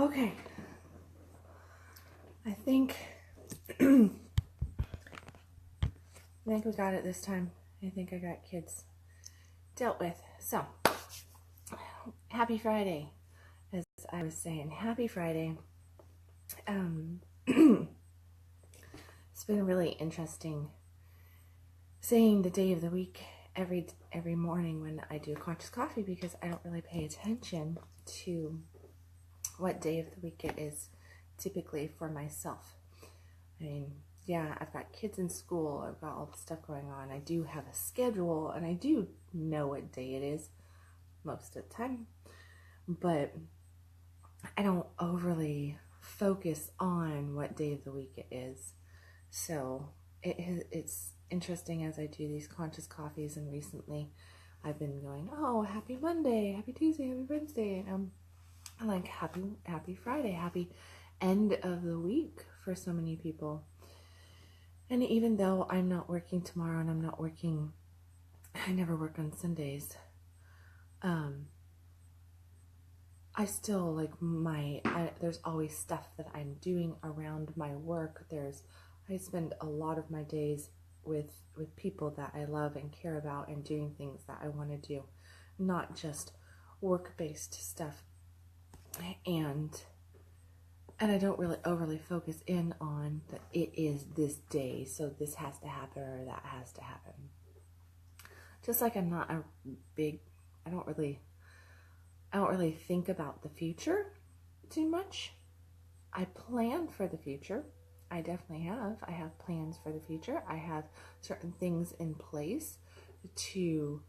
Okay. I think I think we got it this time. I think I got kids dealt with. So, happy Friday. As I was saying, happy Friday. It's been really interesting saying the day of the week every morning when I do conscious coffee, because I don't really pay attention to what day of the week it is typically for myself. I mean, yeah, I've got kids in school, I've got all the stuff going on, I do have a schedule, and I do know what day it is most of the time, but I don't overly focus on what day of the week it is. So it's interesting as I do these conscious coffees, and recently I've been going, oh, happy Monday, happy Tuesday, happy Wednesday, and I'm like, happy Friday, happy end of the week for so many people. And even though I'm not working tomorrow, and I never work on Sundays, I still like there's always stuff that I'm doing around my work. I spend a lot of my days with people that I love and care about, and doing things that I want to do, not just work-based stuff. And I don't really overly focus in on that it is this day, so this has to happen or that has to happen. Just like I'm not I don't really think about the future too much. I plan for the future. I definitely have. I have plans for the future. I have certain things in place to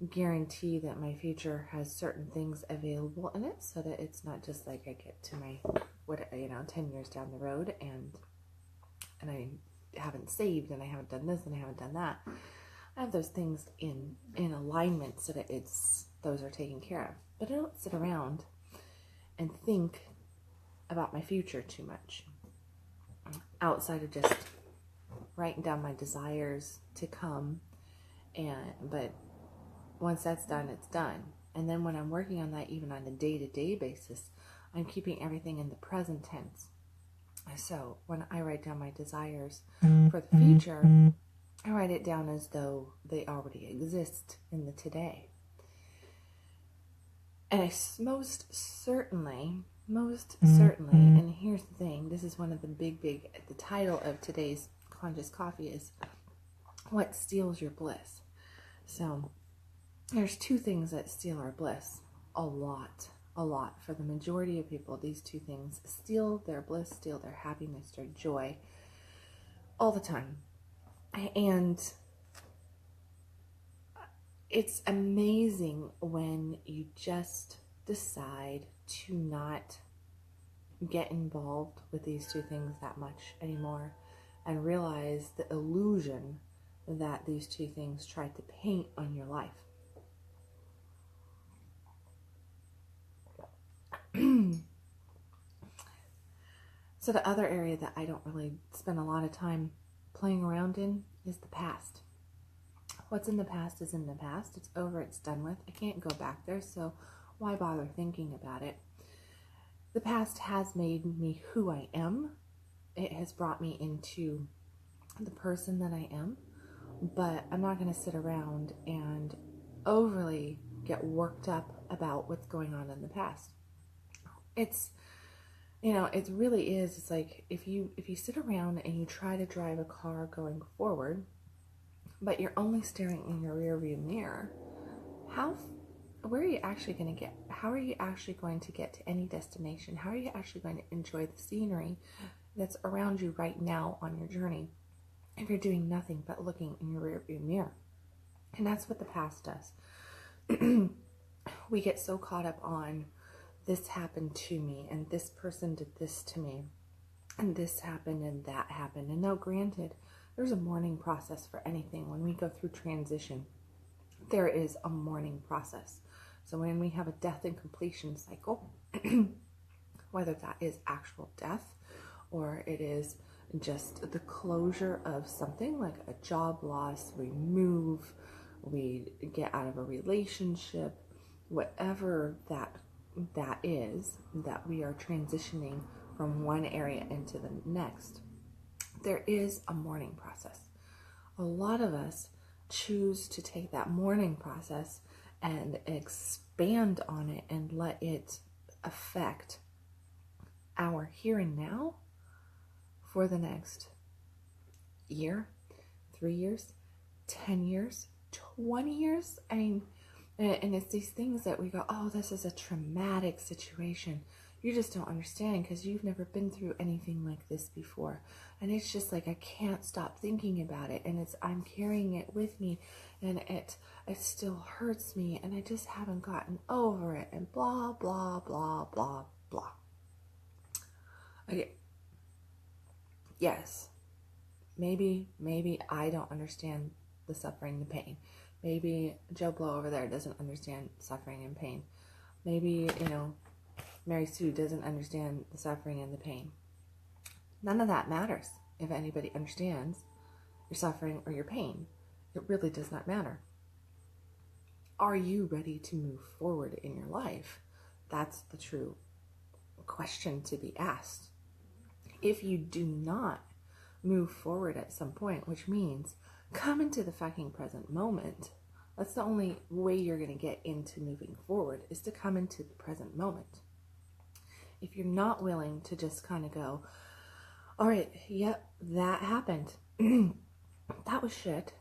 guarantee that my future has certain things available in it, so that it's not just like I get to my 10 years down the road and I haven't saved, and I haven't done this, and I haven't done that. I have those things in alignment so that those are taken care of. But I don't sit around and think about my future too much, outside of just writing down my desires to come. But once that's done, it's done. And then when I'm working on that, even on a day-to-day basis, I'm keeping everything in the present tense. So when I write down my desires for the future, I write it down as though they already exist in the today. And I most certainly, and here's the thing, this is one of the the title of today's Conscious Coffee is, what steals your bliss? So there's two things that steal our bliss a lot. For the majority of people, these two things steal their bliss, steal their happiness, their joy, all the time. And it's amazing when you just decide to not get involved with these two things that much anymore, and realize the illusion that these two things try to paint on your life. So the other area that I don't really spend a lot of time playing around in is the past. What's in the past is in the past. It's over, it's done with. I can't go back there, so why bother thinking about it? The past has made me who I am. It has brought me into the person that I am, but I'm not going to sit around and overly get worked up about what's going on in the past. It really is. It's like if you sit around and you try to drive a car going forward, but you're only staring in your rear view mirror, where are you actually going to get? How are you actually going to get to any destination? How are you actually going to enjoy the scenery that's around you right now on your journey if you're doing nothing but looking in your rear view mirror? And that's what the past does. We get so caught up on, this happened to me, and this person did this to me, and this happened and that happened. And now, granted, there's a mourning process for anything. When we go through transition, there is a mourning process. So when we have a death and completion cycle, whether that is actual death or it is just the closure of something like a job loss, we move, we get out of a relationship, whatever that that is that we are transitioning from one area into the next, there is a mourning process. A lot of us choose to take that mourning process and expand on it and let it affect our here and now for the next year, 3 years, 10 years, 20 years. I mean, and it's these things that we go, oh, this is a traumatic situation. You just don't understand because you've never been through anything like this before. And it's just like, I can't stop thinking about it. And I'm carrying it with me, and it still hurts me, and I just haven't gotten over it, and blah, blah, blah, blah, blah. Okay. Yes. Maybe I don't understand the suffering, the pain. Maybe Joe Blow over there doesn't understand suffering and pain. Maybe, Mary Sue doesn't understand the suffering and the pain. None of that matters if anybody understands your suffering or your pain. It really does not matter. Are you ready to move forward in your life? That's the true question to be asked. If you do not move forward at some point, which means come into the fucking present moment. That's the only way you're going to get into moving forward, is to come into the present moment. If you're not willing to just kind of go, all right, yep, that happened. That was shit.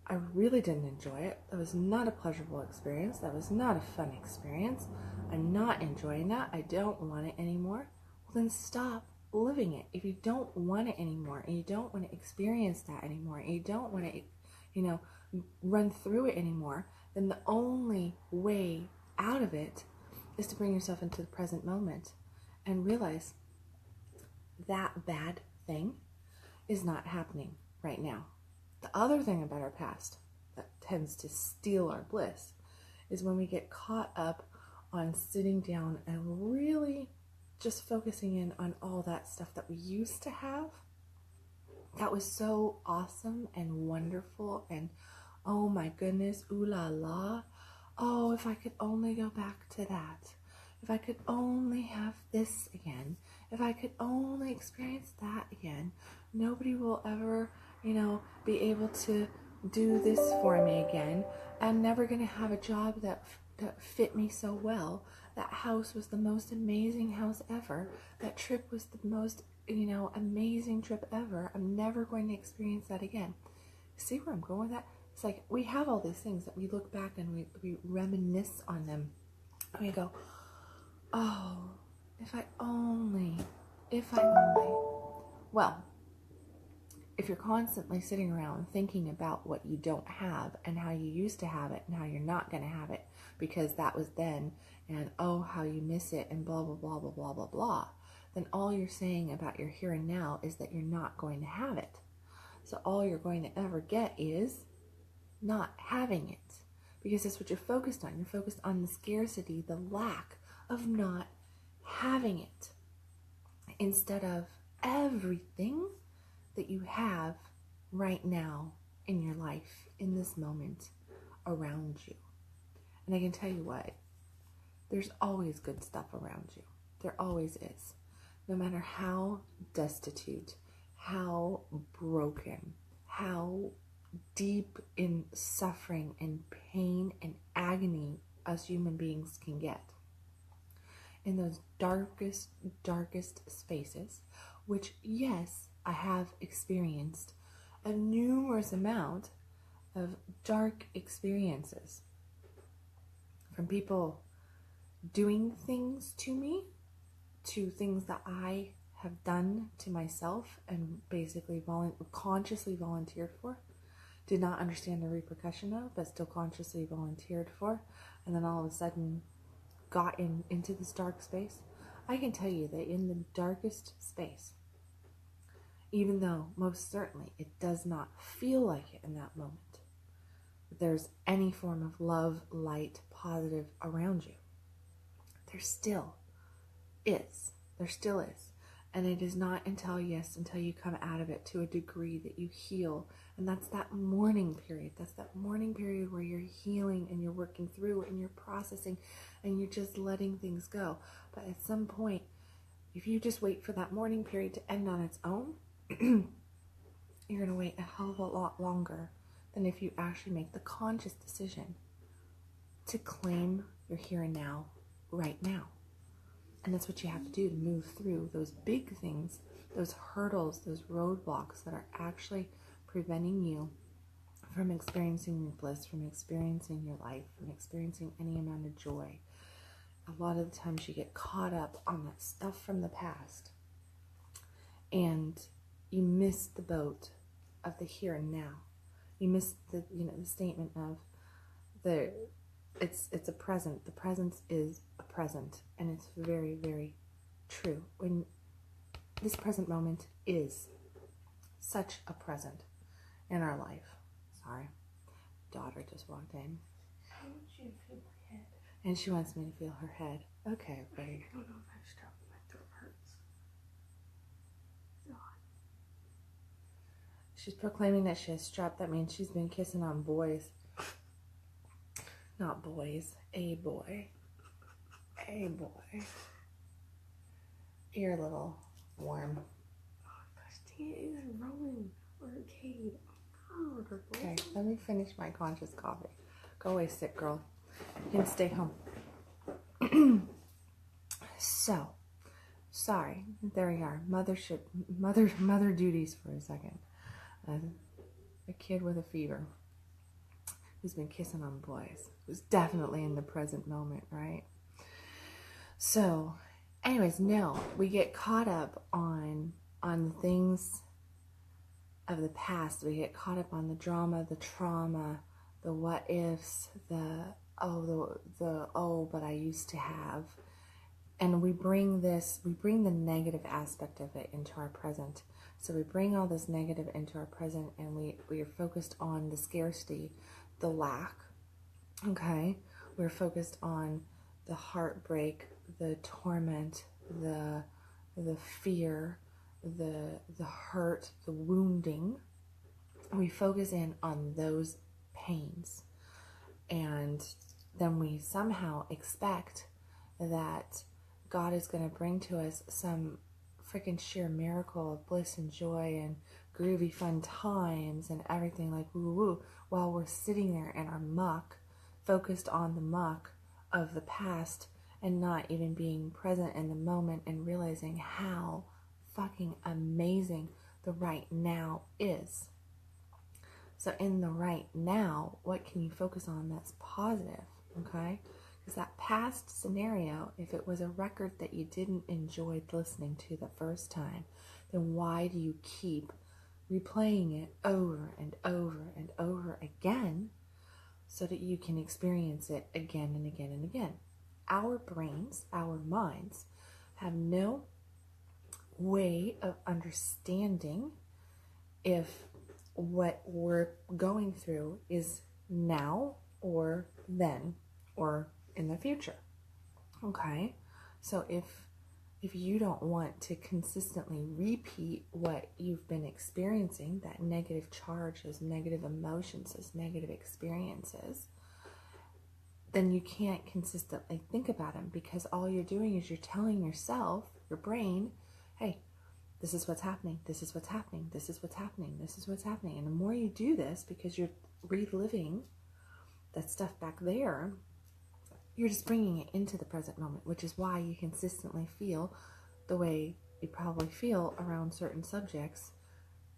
I really didn't enjoy it. That was not a pleasurable experience. That was not a fun experience. I'm not enjoying that. I don't want it anymore. Well, then stop living it. If you don't want it anymore, and you don't want to experience that anymore, and you don't want to, run through it anymore, then the only way out of it is to bring yourself into the present moment and realize that bad thing is not happening right now. The other thing about our past that tends to steal our bliss is when we get caught up on sitting down and really just focusing in on all that stuff that we used to have. That was so awesome and wonderful, and oh my goodness, ooh la la. Oh, if I could only go back to that. If I could only have this again. If I could only experience that again. Nobody will ever, be able to do this for me again. I'm never going to have a job that fit me so well. That house was the most amazing house ever. That trip was the most, amazing trip ever. I'm never going to experience that again. See where I'm going with that? It's like we have all these things that we look back and we reminisce on them. And we go, oh, if I only. Well, if you're constantly sitting around thinking about what you don't have and how you used to have it and how you're not going to have it because that was then, and oh, how you miss it and blah, blah, blah, blah, blah, blah, blah, then all you're saying about your here and now is that you're not going to have it. So all you're going to ever get is not having it, because that's what you're focused on. You're focused on the scarcity, the lack of not having it, instead of everything that you have right now in your life, in this moment, around you. And I can tell you what, there's always good stuff around you. There always is. No matter how destitute, how broken, how deep in suffering and pain and agony us human beings can get. In those darkest spaces, which, yes, I have experienced a numerous amount of dark experiences from people doing things to me, to things that I have done to myself and basically consciously volunteered for, did not understand the repercussion of, but still consciously volunteered for, and then all of a sudden got into this dark space. I can tell you that in the darkest space, even though most certainly it does not feel like it in that moment, that there's any form of love, light, positive around you, there still is. There still is. And it is not until you come out of it to a degree that you heal And that's that mourning period. That's that mourning period where you're healing and you're working through and you're processing and you're just letting things go. But at some point, if you just wait for that mourning period to end on its own, you're going to wait a hell of a lot longer than if you actually make the conscious decision to claim your here and now right now. And that's what you have to do to move through those big things, those hurdles, those roadblocks that are actually preventing you from experiencing your bliss, from experiencing your life, from experiencing any amount of joy. A lot of the times you get caught up on that stuff from the past and you miss the boat of the here and now. You miss the statement of it's a present. The present is a present, and it's very, very true. When this present moment is such a present in our life. Sorry, daughter just walked in. I want you to feel my head. And she wants me to feel her head. Okay, buddy. I don't know if I strap, my throat hurts. God. She's proclaiming that she has strep. That means she's been kissing on boys. Not boys. A boy. A boy. You're a little warm. Oh gosh, dang it. It's Roman or Arcade. Okay, let me finish my conscious coffee. Go away, sick girl. You can stay home. So, sorry. There we are. Mother duties for a second. A kid with a fever who's been kissing on boys, who's definitely in the present moment, right? So, anyways, no, we get caught up on the things of the past. We get caught up on the drama, the trauma, the what ifs, the but I used to have. And we bring the negative aspect of it into our present. So we bring all this negative into our present, and we are focused on the scarcity, the lack, okay? We're focused on the heartbreak, the torment, the fear, the hurt, the wounding. We focus in on those pains. And then we somehow expect that God is going to bring to us some freaking sheer miracle of bliss and joy and groovy fun times and everything like woo woo, while we're sitting there in our muck, focused on the muck of the past and not even being present in the moment and realizing how fucking amazing the right now is. So in the right now, what can you focus on that's positive, okay? Because that past scenario, if it was a record that you didn't enjoy listening to the first time, then why do you keep replaying it over and over and over again so that you can experience it again and again and again? Our brains, our minds, have no way of understanding if what we're going through is now or then or in the future. Okay? So if you don't want to consistently repeat what you've been experiencing, that negative charge, those negative emotions, those negative experiences, then you can't consistently think about them, because all you're doing is you're telling yourself, your brain, hey, this is what's happening, this is what's happening, this is what's happening, this is what's happening. And the more you do this, because you're reliving that stuff back there, you're just bringing it into the present moment, which is why you consistently feel the way you probably feel around certain subjects,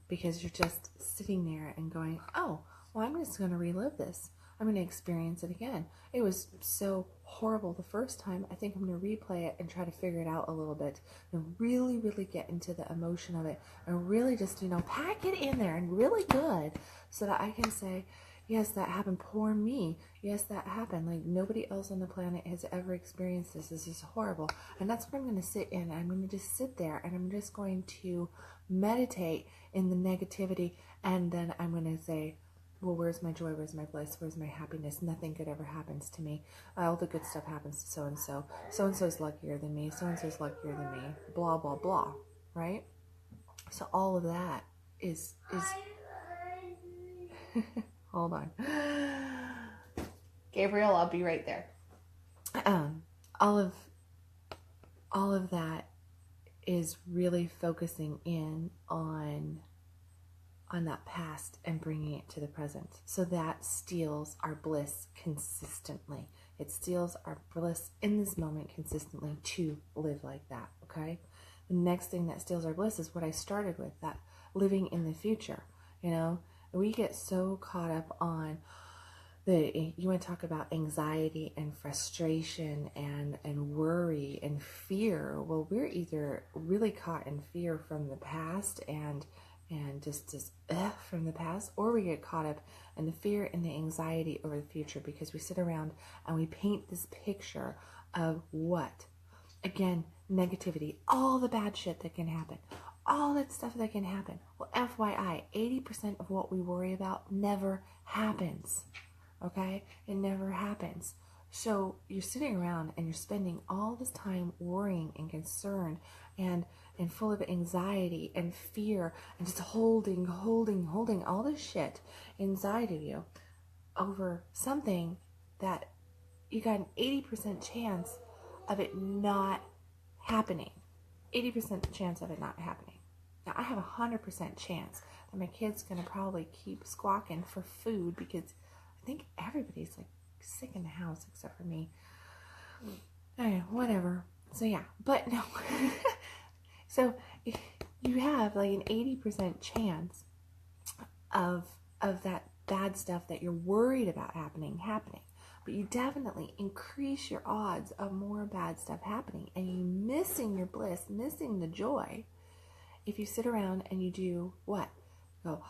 because you're just sitting there and going, oh, well, I'm just going to relive this. I'm going to experience it again. It was so horrible the first time. I think I'm going to replay it and try to figure it out a little bit and really, really get into the emotion of it and really just, pack it in there and really good so that I can say, yes, that happened. Poor me. Yes, that happened. Like nobody else on the planet has ever experienced this. This is horrible. And that's what I'm going to sit in. I'm going to just sit there and I'm just going to meditate in the negativity. And then I'm going to say, well, where's my joy? Where's my bliss? Where's my happiness? Nothing good ever happens to me. All the good stuff happens to so-and-so. So-and-so's luckier than me. So-and-so's luckier than me. Blah, blah, blah. Right? So all of that is Hold on. Gabriel, I'll be right there. All of that is really focusing in on that past and bringing it to the present. So that steals our bliss consistently. It steals our bliss in this moment consistently to live like that, okay? The next thing that steals our bliss is what I started with, that living in the future, you know? We get so caught up on you want to talk about anxiety and frustration and worry and fear. Well, we're either really caught in fear from the past and just from the past, or we get caught up in the fear and the anxiety over the future because we sit around and we paint this picture of what? Again, negativity, all the bad shit that can happen, all that stuff that can happen. Well, FYI, 80% of what we worry about never happens. Okay? It never happens. So you're sitting around and you're spending all this time worrying and concerned and full of anxiety and fear and just holding all this shit inside of you over something that you got an 80% chance of it not happening. 80% chance of it not happening. Now I have a 100% chance that my kid's gonna probably keep squawking for food because I think everybody's like sick in the house except for me. Anyway, whatever. So yeah, but no. So you have like an 80% chance of that bad stuff that you're worried about happening. But you definitely increase your odds of more bad stuff happening, and you missing your bliss, missing the joy if you sit around and you do what? Go,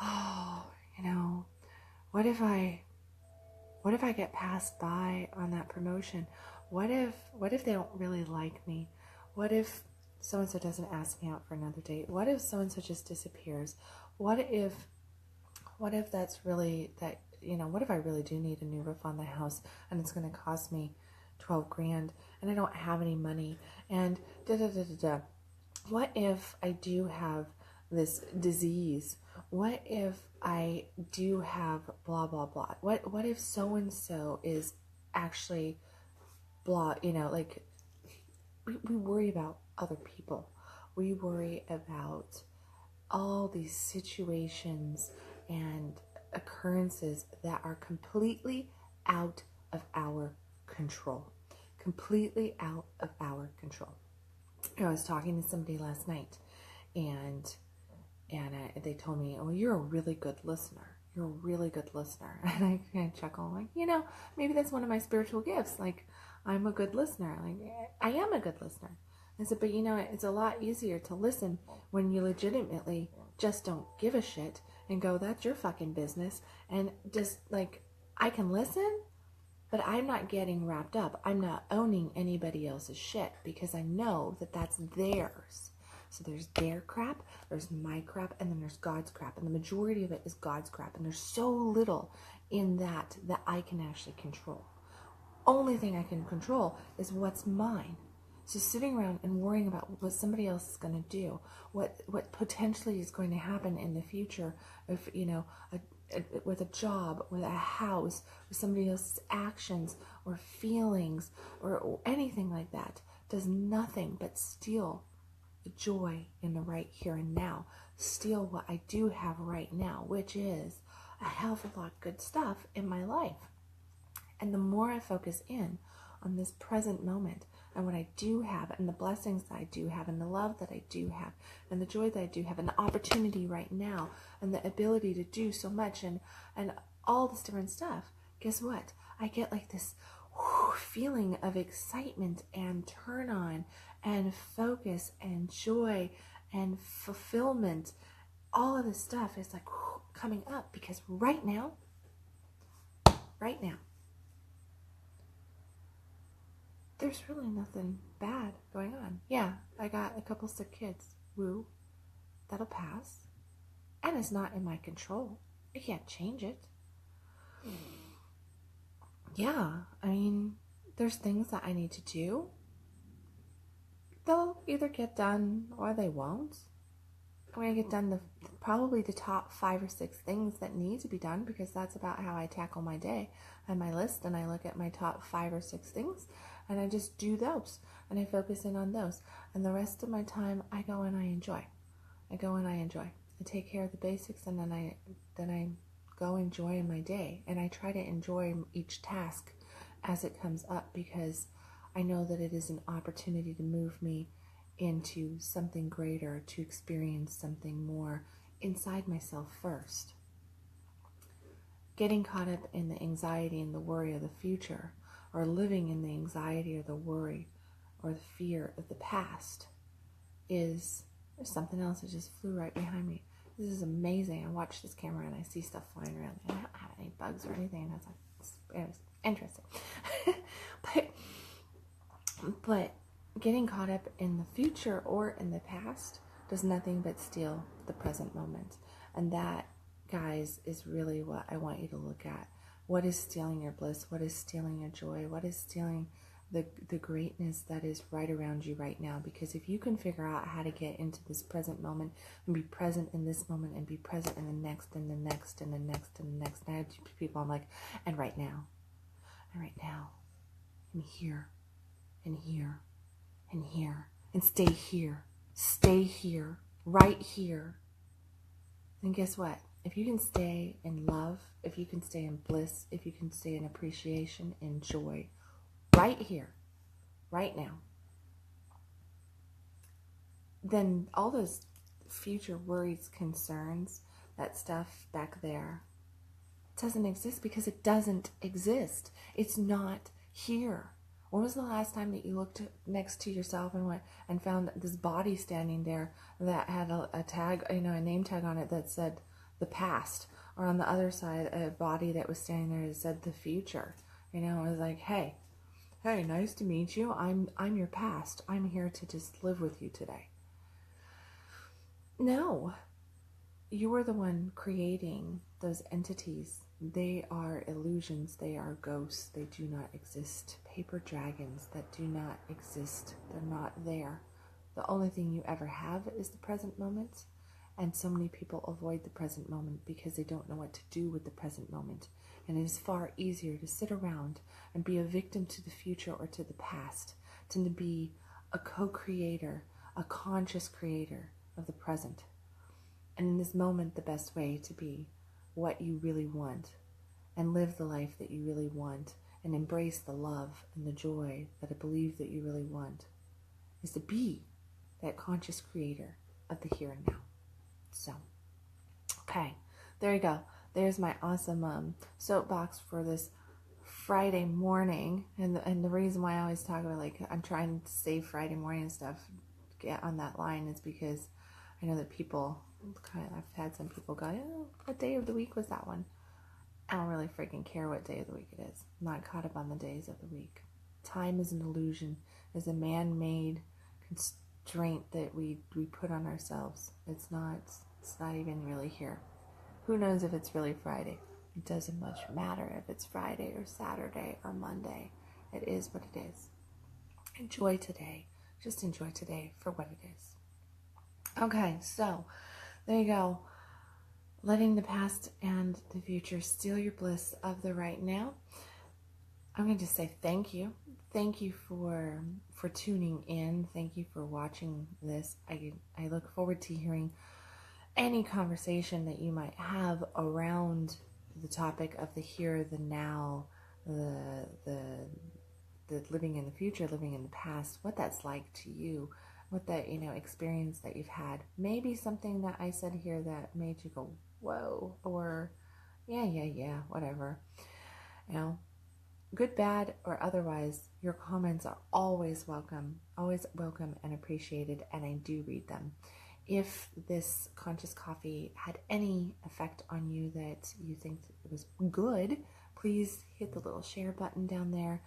oh, you know, what if I get passed by on that promotion? What if they don't really like me? What if so-and-so doesn't ask me out for another date? What if so-and-so just disappears? What if that's really that, you know, what if I really do need a new roof on the house and it's going to cost me 12 grand and I don't have any money and da-da-da-da-da. What if I do have this disease? What if I do have blah, blah, blah? What if so-and-so is actually blah, you know, like we worry about other people. We worry about all these situations and occurrences that are completely out of our control. Completely out of our control. I was talking to somebody last night and they told me, oh, you're a really good listener. You're a really good listener. And I kind of chuckle, like, you know, maybe that's one of my spiritual gifts. Like, I'm a good listener. Like, I am a good listener. I said, but you know, it's a lot easier to listen when you legitimately just don't give a shit and go, that's your fucking business. And just like, I can listen, but I'm not getting wrapped up. I'm not owning anybody else's shit because I know that that's theirs. So there's their crap, there's my crap, and then there's God's crap. And the majority of it is God's crap. And there's so little in that I can actually control. Only thing I can control is what's mine. So sitting around and worrying about what somebody else is going to do, what potentially is going to happen in the future, if you know, with a job, with a house, with somebody else's actions or feelings or anything like that, does nothing but steal the joy in the right here and now. Steal what I do have right now, which is a hell of a lot of good stuff in my life. And the more I focus in on this present moment and what I do have and the blessings that I do have and the love that I do have and the joy that I do have and the opportunity right now and the ability to do so much and all this different stuff, guess what? I get like this feeling of excitement and turn on and focus and joy and fulfillment. All of this stuff is like coming up because right now, there's really nothing bad going on. Yeah, I got a couple sick kids. Woo. That'll pass. And it's not in my control. I can't change it. Yeah, I mean, there's things that I need to do. They'll either get done or they won't. I'm going to get done probably the top 5 or 6 things that need to be done, because that's about how I tackle my day. I have my list and I look at my top 5 or 6 things and I just do those and I focus in on those. And the rest of my time I go and I enjoy. I go and I enjoy. I take care of the basics, and then I go enjoy my day. And I try to enjoy each task as it comes up, because I know that it is an opportunity to move me into something greater, to experience something more inside myself first. Getting caught up in the anxiety and the worry of the future, or living in the anxiety or the worry or the fear of the past, there's something else that just flew right behind me. This is amazing. I watch this camera and I see stuff flying around. I don't have any bugs or anything, and I was like, it was interesting. but getting caught up in the future or in the past does nothing but steal the present moment. And that, guys, is really what I want you to look at. What is stealing your bliss? What is stealing your joy? What is stealing the greatness that is right around you right now? Because if you can figure out how to get into this present moment and be present in this moment and be present in the next and the next and the next and the next. And I have people, I'm like, and right now, and here, and here, and here, and stay here, right here. And guess what? If you can stay in love, if you can stay in bliss, if you can stay in appreciation, in joy, right here, right now, then all those future worries, concerns, that stuff back there doesn't exist, because it doesn't exist. It's not here. When was the last time that you looked next to yourself and went and found this body standing there that had a tag, a name tag on it that said the past, or on the other side a body that was standing there that said the future? It was like, hey, nice to meet you. I'm your past. I'm here to just live with you today. No, you are the one creating those entities. They are illusions. They are ghosts. They do not exist. Paper dragons that do not exist. They're not there. The only thing you ever have is the present moment. And so many people avoid the present moment because they don't know what to do with the present moment. And it is far easier to sit around and be a victim to the future or to the past than to be a co-creator, a conscious creator of the present. And in this moment, the best way to be what you really want and live the life that you really want and embrace the love and the joy that I believe that you really want is to be that conscious creator of the here and now. So, okay, there you go. There's my awesome soapbox for this Friday morning. And the reason why I always talk about, like, I'm trying to save Friday morning stuff, get on that line, is because I know that people, I've had some people go, oh, what day of the week was that one? I don't really freaking care what day of the week it is. I'm not caught up on the days of the week. Time is an illusion. It's a man-made constraint that we put on ourselves. It's not even really here. Who knows if it's really Friday? It doesn't much matter if it's Friday or Saturday or Monday. It is what it is. Enjoy today. Just enjoy today for what it is. Okay, so there you go. Letting the past and the future steal your bliss of the right now. I'm going to just say thank you. Thank you for tuning in. Thank you for watching this. I look forward to hearing any conversation that you might have around the topic of the here, the now, the living in the future, living in the past, what that's like to you, what that, experience that you've had. Maybe something that I said here that made you go, whoa, or yeah, whatever. Good, bad, or otherwise, your comments are always welcome and appreciated, and I do read them. If this conscious coffee had any effect on you that you think it was good, please hit the little share button down there.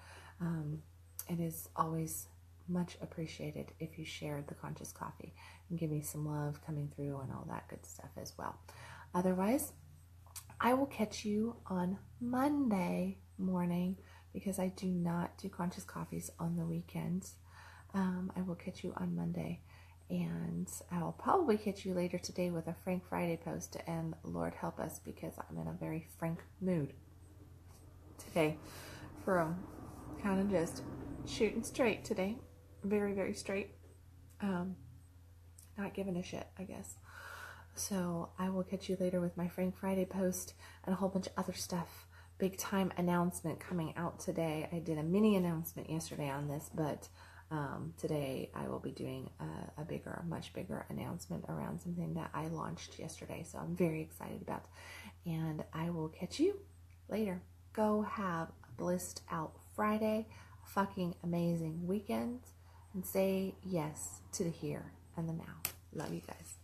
It is always much appreciated if you share the conscious coffee and give me some love coming through and all that good stuff as well. Otherwise, I will catch you on Monday morning, because I do not do conscious coffees on the weekends. I will catch you on Monday. And I'll probably catch you later today with a Frank Friday post. And Lord help us, because I'm in a very frank mood today for kind of just shooting straight today. Very, very straight. Not giving a shit, I guess. So I will catch you later with my Frank Friday post and a whole bunch of other stuff. Big time announcement coming out today. I did a mini announcement yesterday on this, but today I will be doing a much bigger announcement around something that I launched yesterday. So I'm very excited about. And I will catch you later. Go have a blissed out Friday, a fucking amazing weekend, and say yes to the here and the now. Love you guys.